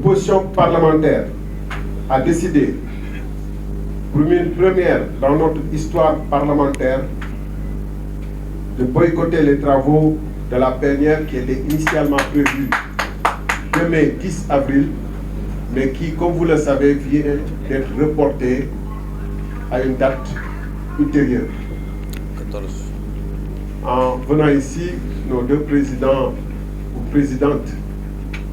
l'opposition parlementaire a décidé, pour une première dans notre histoire parlementaire, de boycotter les travaux de la plénière qui étaient initialement prévus demain 10 avril, mais qui, comme vous le savez, vient d'être reportée à une date ultérieure. 14. En venant ici, nos deux présidents ou présidentes,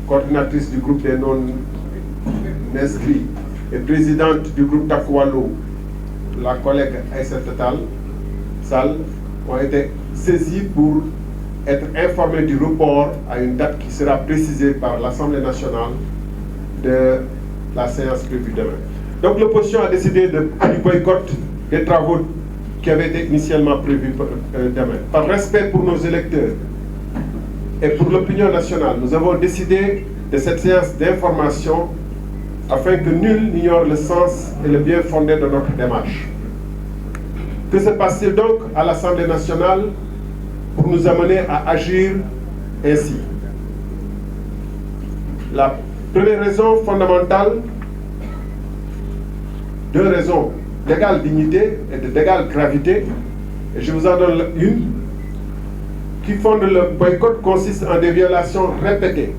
coordinatrices du groupe des non-inscrits et présidente du groupe Takwalo, la collègue Aïssata Sall, ont été saisis pour être informés du report à une date qui sera précisée par l'Assemblée nationale de la séance prévue demain. Donc l'opposition a décidé du boycott des travaux qui avaient été initialement prévus demain. Par respect pour nos électeurs et pour l'opinion nationale, nous avons décidé de cette séance d'information afin que nul n'ignore le sens et le bien fondé de notre démarche. Que se passe-t-il donc à l'Assemblée nationale pour nous amener à agir ainsi? La première raison fondamentale, deux raisons d'égale dignité et d'égale gravité, et je vous en donne une, qui fonde le boycott consiste en des violations répétées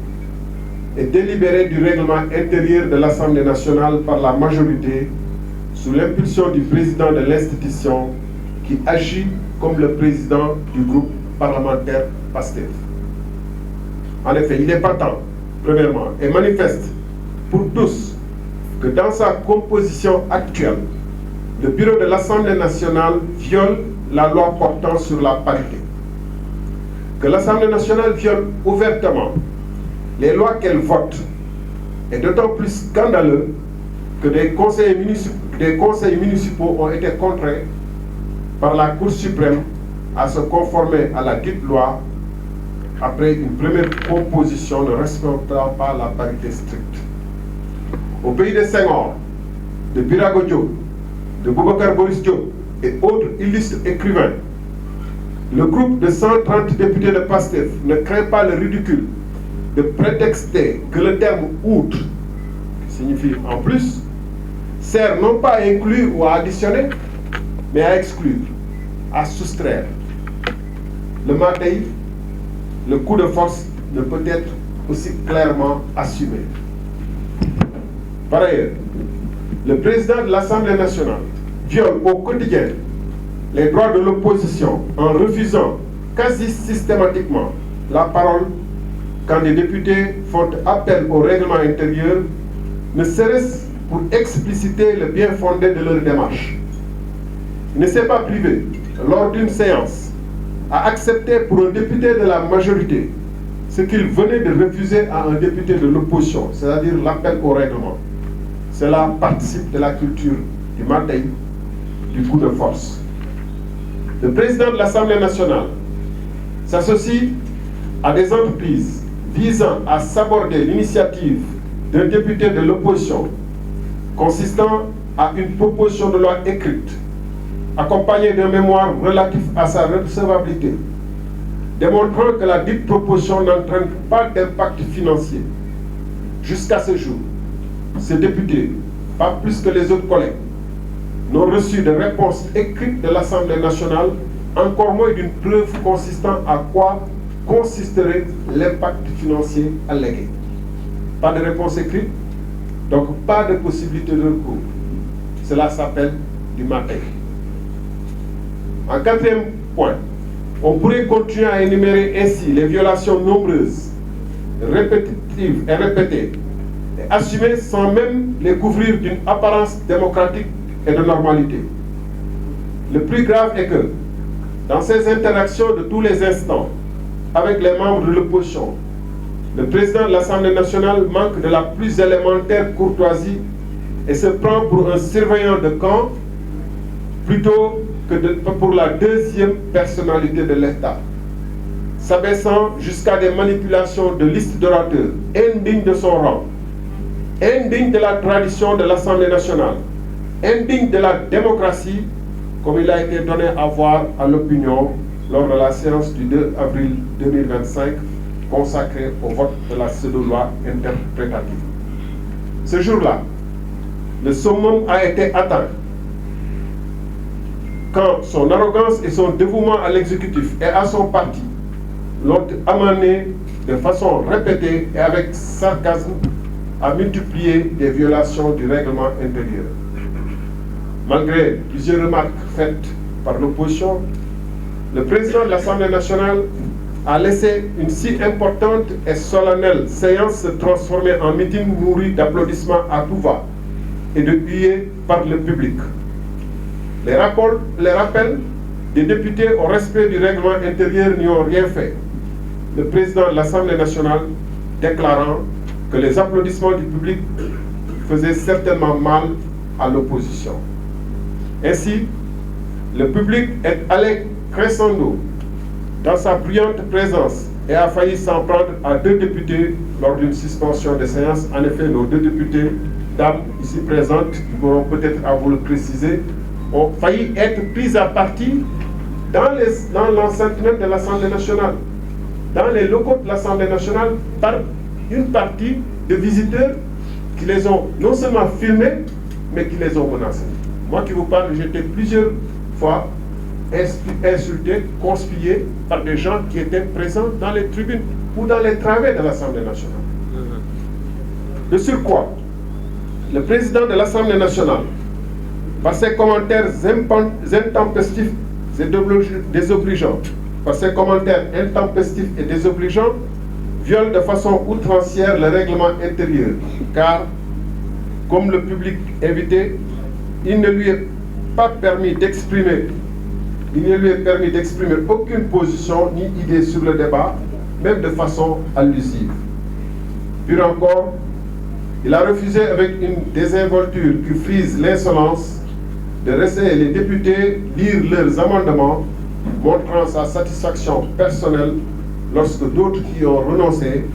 et délibérées du règlement intérieur de l'Assemblée nationale par la majorité sous l'impulsion du président de l'institution qui agit comme le président du groupe parlementaire PASTEF. En effet, il est patent, premièrement, et manifeste pour tous que dans sa composition actuelle, le bureau de l'Assemblée nationale viole la loi portant sur la parité. Que l'Assemblée nationale viole ouvertement les lois qu'elle vote est d'autant plus scandaleux que des conseils municipaux ont été contraints par la Cour suprême à se conformer à la dite loi après une première proposition ne respectant pas la parité stricte. Au pays de Senghor, de Birago Diop, de Boubacar Boris Diop et autres illustres écrivains, le groupe de 130 députés de PASTEF ne craint pas le ridicule de prétexter que le terme « outre », qui signifie « en plus », sert non pas à inclure ou à additionner, mais à exclure, à soustraire. Le matin, le coup de force ne peut être aussi clairement assumé. Par ailleurs, le président de l'Assemblée nationale viole au quotidien les droits de l'opposition en refusant quasi systématiquement la parole quand des députés font appel au règlement intérieur, ne serait-ce pour expliciter le bien fondé de leur démarche. Il ne s'est pas privé, lors d'une séance, à accepter pour un député de la majorité ce qu'il venait de refuser à un député de l'opposition, c'est-à-dire l'appel au règlement. Cela participe de la culture du matin, du coup de force. Le président de l'Assemblée nationale s'associe à des entreprises visant à saborder l'initiative d'un député de l'opposition consistant à une proposition de loi écrite accompagnée d'un mémoire relatif à sa recevabilité, démontrant que la dite proposition n'entraîne pas d'impact financier. Jusqu'à ce jour, ces députés, pas plus que les autres collègues, n'ont reçu de réponse écrite de l'Assemblée nationale, encore moins d'une preuve consistant à quoi consisterait l'impact financier allégué. Pas de réponse écrite, donc pas de possibilité de recours. Cela s'appelle du matin. En quatrième point, on pourrait continuer à énumérer ainsi les violations nombreuses, répétitives et répétées, et assumées sans même les couvrir d'une apparence démocratique et de normalité. Le plus grave est que, dans ces interactions de tous les instants avec les membres de l'opposition, le président de l'Assemblée nationale manque de la plus élémentaire courtoisie et se prend pour un surveillant de camp plutôt que pour la deuxième personnalité de l'État, s'abaissant jusqu'à des manipulations de listes d'orateurs indignes de son rang, indignes de la tradition de l'Assemblée nationale, indignes de la démocratie, comme il a été donné à voir à l'opinion lors de la séance du 2 avril 2025 consacrée au vote de la pseudo-loi interprétative. Ce jour-là, le summum a été atteint quand son arrogance et son dévouement à l'exécutif et à son parti l'ont amené de façon répétée et avec sarcasme à multiplier des violations du règlement intérieur. Malgré plusieurs remarques faites par l'opposition, le président de l'Assemblée nationale a laissé une si importante et solennelle séance se transformer en meeting nourri d'applaudissements à tout va et de huées par le public. Les rappels des députés au respect du règlement intérieur n'y ont rien fait. Le président de l'Assemblée nationale déclarant que les applaudissements du public faisaient certainement mal à l'opposition. Ainsi, le public est allé crescendo dans sa bruyante présence et a failli s'en prendre à 2 députés lors d'une suspension de séance. En effet, nos 2 députés, dames ici présentes, qui pourront peut-être à vous le préciser, ont failli être pris à partie dans l'enceinte même de l'Assemblée nationale, dans les locaux de l'Assemblée nationale, par une partie de visiteurs qui les ont non seulement filmés, mais qui les ont menacés. Moi qui vous parle, j'ai été plusieurs fois insulté, conspué par des gens qui étaient présents dans les tribunes ou dans les travées de l'Assemblée nationale. De surcroît, le président de l'Assemblée nationale, par ses commentaires intempestifs et désobligeants, viole de façon outrancière le règlement intérieur, car, comme le public invité, il ne lui est permis d'exprimer aucune position ni idée sur le débat, même de façon allusive. Pire encore, il a refusé avec une désinvolture qui frise l'insolence de laisser les députés lire leurs amendements, montrant sa satisfaction personnelle lorsque d'autres y ont renoncé,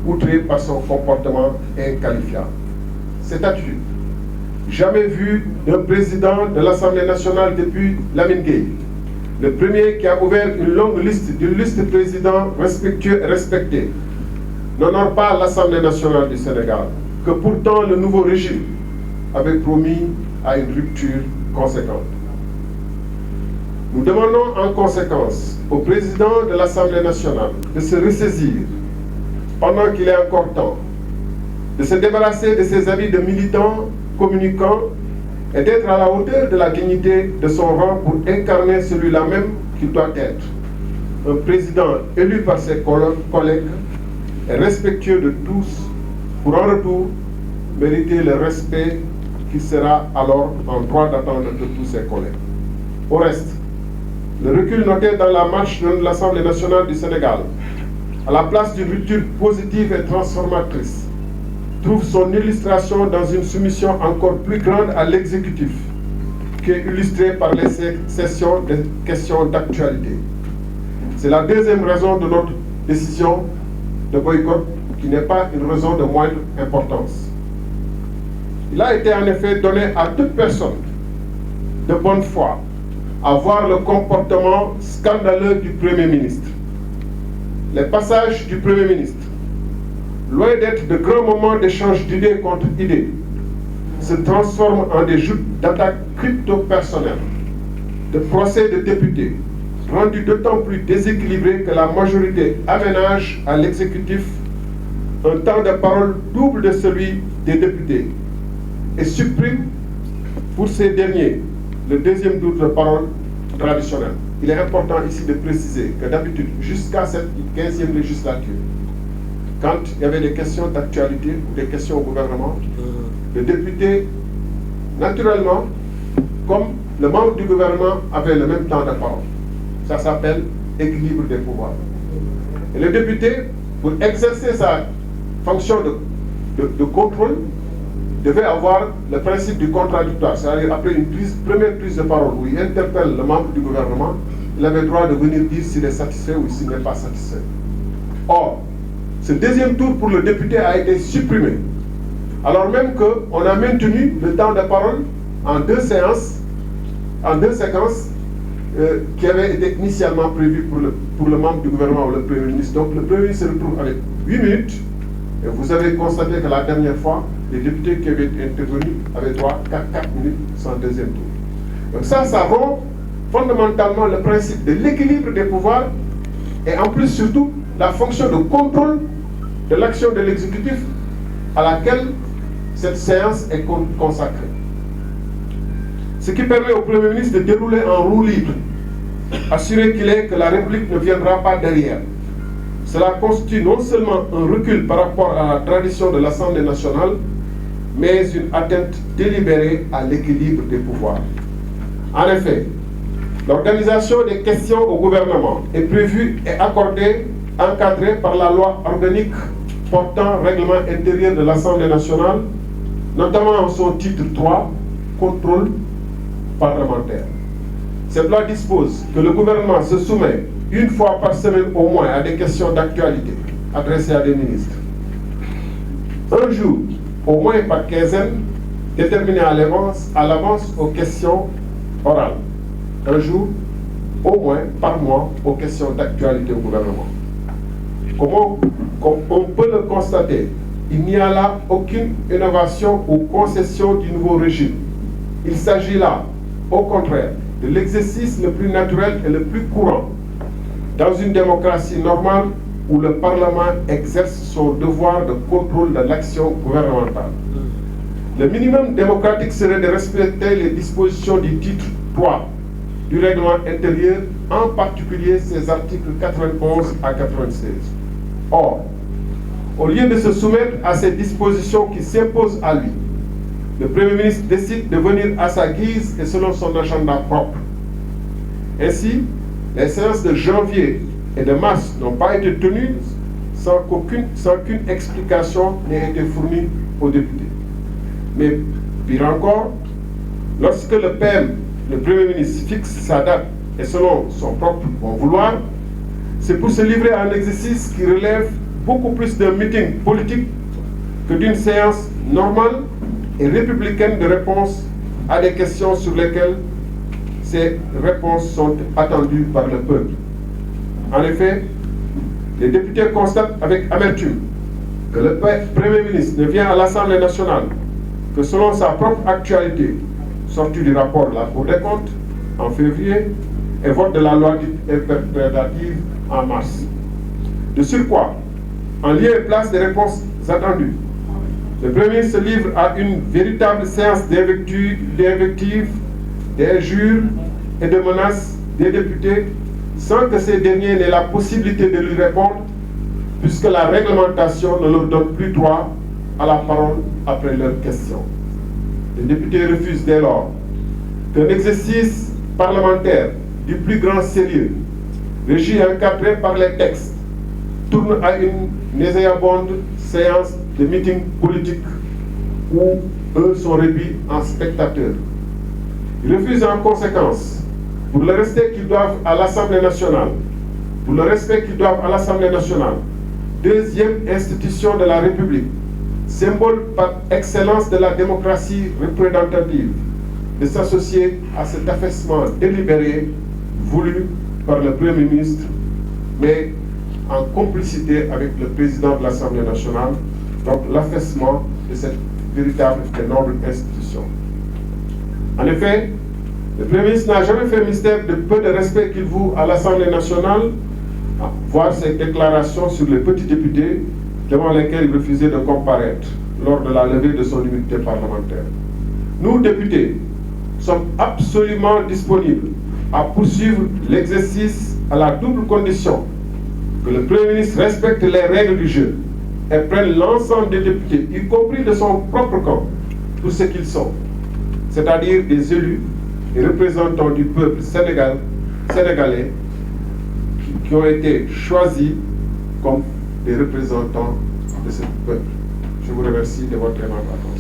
outrés par son comportement inqualifiable. Cette attitude, jamais vue d'un président de l'Assemblée nationale depuis Lamine Gueye, le premier qui a ouvert une longue liste d'une liste de présidents respectueux et respectés, n'honore pas l'Assemblée nationale du Sénégal, que pourtant le nouveau régime avait promis à une rupture conséquente. Nous demandons en conséquence au président de l'Assemblée nationale de se ressaisir pendant qu'il est encore temps, de se débarrasser de ses habits de militants communicants et d'être à la hauteur de la dignité de son rang pour incarner celui-là même qui doit être un président élu par ses collègues et respectueux de tous pour en retour mériter le respect qu'il sera alors en droit d'attendre de tous ses collègues. Au reste, le recul noté dans la marche de l'Assemblée nationale du Sénégal, à la place d'une rupture positive et transformatrice, trouve son illustration dans une soumission encore plus grande à l'exécutif, qui est illustrée par les sessions de questions d'actualité. C'est la deuxième raison de notre décision de boycott, qui n'est pas une raison de moindre importance. Il a été en effet donné à toute personne de bonne foi à voir le comportement scandaleux du Premier ministre. Les passages du Premier ministre, loin d'être de grands moments d'échange d'idées contre idées, se transforment en des joutes d'attaques crypto-personnelles, de procès de députés, rendus d'autant plus déséquilibrés que la majorité aménage à l'exécutif un temps de parole double de celui des députés et supprime pour ces derniers le deuxième tour de parole traditionnel. Il est important ici de préciser que d'habitude, jusqu'à cette 15e législature, quand il y avait des questions d'actualité ou des questions au gouvernement, le député, naturellement, comme le membre du gouvernement avait le même temps de parole. Ça s'appelle équilibre des pouvoirs. Et le député, pour exercer sa fonction de contrôle, devait avoir le principe du contradictoire, c'est-à-dire après une première prise de parole où il interpelle le membre du gouvernement, il avait le droit de venir dire s'il est satisfait ou s'il n'est pas satisfait. Or, ce deuxième tour pour le député a été supprimé, alors même qu'on a maintenu le temps de parole en deux séquences qui avaient été initialement prévues pour le membre du gouvernement ou le Premier ministre. Donc le Premier ministre se retrouve avec 8 minutes, et vous avez constaté que la dernière fois, les députés qui avaient intervenu avaient droit qu'à 4 minutes sans deuxième tour. Donc ça rompt fondamentalement le principe de l'équilibre des pouvoirs et en plus surtout la fonction de contrôle de l'action de l'exécutif à laquelle cette séance est consacrée. Ce qui permet au Premier ministre de dérouler en roue libre, assuré qu'il est que la République ne viendra pas derrière. Cela constitue non seulement un recul par rapport à la tradition de l'Assemblée nationale, mais une atteinte délibérée à l'équilibre des pouvoirs. En effet, l'organisation des questions au gouvernement est prévue et accordée, encadrée par la loi organique portant règlement intérieur de l'Assemblée nationale, notamment en son titre 3, contrôle parlementaire. Cette loi dispose que le gouvernement se soumet une fois par semaine au moins à des questions d'actualité adressées à des ministres. Un jour, au moins par quinzaine, déterminé à l'avance aux questions orales. Un jour, au moins par mois, aux questions d'actualité au gouvernement. Comme on peut le constater, il n'y a là aucune innovation ou concession du nouveau régime. Il s'agit là, au contraire, de l'exercice le plus naturel et le plus courant dans une démocratie normale où le Parlement exerce son devoir de contrôle de l'action gouvernementale. Le minimum démocratique serait de respecter les dispositions du titre 3 du règlement intérieur, en particulier ses articles 91 à 96. Or, au lieu de se soumettre à ces dispositions qui s'imposent à lui, le Premier ministre décide de venir à sa guise et selon son agenda propre. Ainsi, les séances de janvier et de mars n'ont pas été tenues sans qu'une explication n'ait été fournie aux députés. Mais pire encore, lorsque le PM, le Premier ministre, fixe sa date et selon son propre bon vouloir, c'est pour se livrer à un exercice qui relève beaucoup plus d'un meeting politique que d'une séance normale et républicaine de réponse à des questions sur lesquelles ces réponses sont attendues par le peuple. En effet, les députés constatent avec amertume que le Premier ministre ne vient à l'Assemblée nationale que selon sa propre actualité, sortie du rapport de la Cour des comptes en février et vote de la loi dite interprétative en mars. De surcroît, en lieu et place des réponses attendues, le Premier ministre se livre à une véritable séance d'invectives, d'injures et de menaces des députés sans que ces derniers n'aient la possibilité de lui répondre, puisque la réglementation ne leur donne plus droit à la parole après leurs questions. Les députés refusent dès lors qu'un exercice parlementaire du plus grand sérieux, régi et encadré par les textes, tourne à une nauséabonde séance de meeting politique où eux sont réduits en spectateurs. Ils refusent en conséquence, pour le respect qu'ils doivent à l'Assemblée nationale, deuxième institution de la République, symbole par excellence de la démocratie représentative, de s'associer à cet affaissement délibéré voulu par le Premier ministre, mais en complicité avec le président de l'Assemblée nationale, donc l'affaissement de cette véritable et noble institution. En effet, le Premier ministre n'a jamais fait mystère de peu de respect qu'il voue à l'Assemblée nationale, à voir ses déclarations sur les petits députés devant lesquels il refusait de comparaître lors de la levée de son immunité parlementaire. Nous, députés, sommes absolument disponibles à poursuivre l'exercice à la double condition que le Premier ministre respecte les règles du jeu et prenne l'ensemble des députés, y compris de son propre camp, pour ce qu'ils sont, c'est-à-dire des élus et représentants du peuple sénégalais qui ont été choisis comme des représentants de ce peuple. Je vous remercie de votre aimable attention.